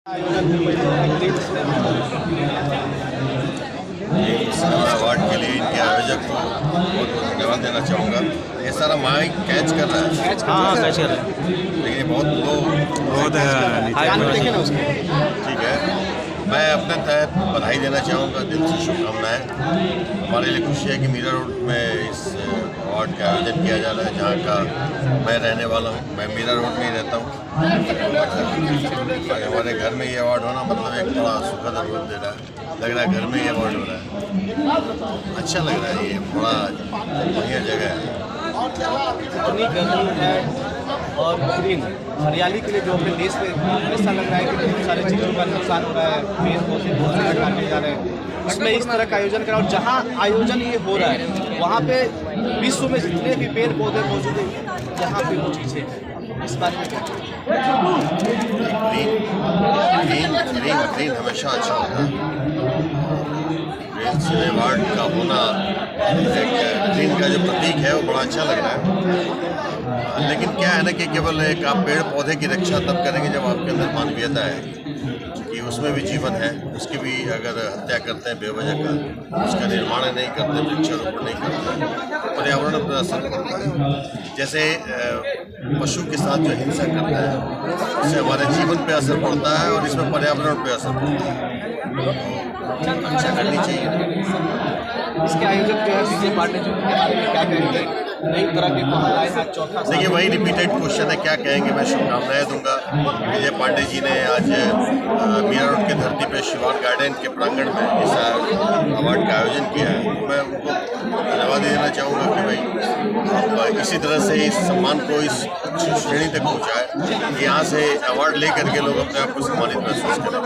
इस अवार्ड के लिए इनके आयोजक को बहुत धन्यवाद देना चाहूँगा। ये सारा माइक कैच कर रहा है। हाँ कैच कर रहा है, लेकिन बहुत लो ठीक है। मैं अपने तहत बधाई देना चाहूँगा, दिल से शुभकामनाएँ। हमारे लिए खुशी है कि मीरा रोड में इस अवार्ड का आयोजन किया जा रहा है, जहाँ का मैं रहने वाला हूँ। मैं मीरा रोड में ही रहता हूँ। हमारे घर में ये अवार्ड होना मतलब एक बड़ा सुखद अनुभव दे रहा है। लग रहा है घर में ये अवार्ड हो रहा है, अच्छा लग रहा है। ये बड़ा बढ़िया जगह है। इतनी गर्मी है और ग्रीन हरियाली के लिए जो अपने देश में ऐसा लग रहा है कि बहुत सारे चीज़ों का नुकसान हो रहा है, पेड़ पौधे बहुत सारे काटे जा रहे हैं। इसमें इस तरह का आयोजन करा और जहाँ आयोजन ये हो रहा है वहाँ पे विश्व में जितने भी पेड़ पौधे मौजूद हैं यहाँ पे वो चीज़ें इस बारे में ग्रीन हमेशा अच्छा लगता है। ग्रीन अवार्ड का होना, ग्रीन का जो प्रतीक है वो बड़ा अच्छा लग रहा है। लेकिन क्या है ना कि केवल एक आप पेड़ पौधे की रक्षा तब करेंगे जब आपके अंदर मानवीयता है कि उसमें भी जीवन है। उसकी भी अगर हत्या करते हैं बेवजह का, उसका निर्माण नहीं करते, वृक्षारोपण नहीं करते, पर्यावरण पर असर पड़ता है। जैसे पशु के साथ जो हिंसा करता है उससे हमारे जीवन पे असर पड़ता है और इसमें पर्यावरण पे असर पड़ता है। अच्छा करनी चाहिए। इसके आयोजक जो है विजय पांडे जी के बारे में क्या कहेंगे? नई तरह के पहल है, चौथा देखिए वही रिपीटेड क्वेश्चन है, क्या कहेंगे। मैं शुभकामनाएं दूंगा। विजय पांडे जी ने आज मीरा रोड की धरती पे शिवान गार्डन के प्रांगण में इस अवार्ड का आयोजन किया है। मैं उनको धन्यवाद देना चाहूँगा कि भाई आप इसी तरह से इस सम्मान को इस अच्छी श्रेणी तक पहुँचाए। यहाँ से अवार्ड ले करके लोग अपने आप को सम्मानित महसूस करें।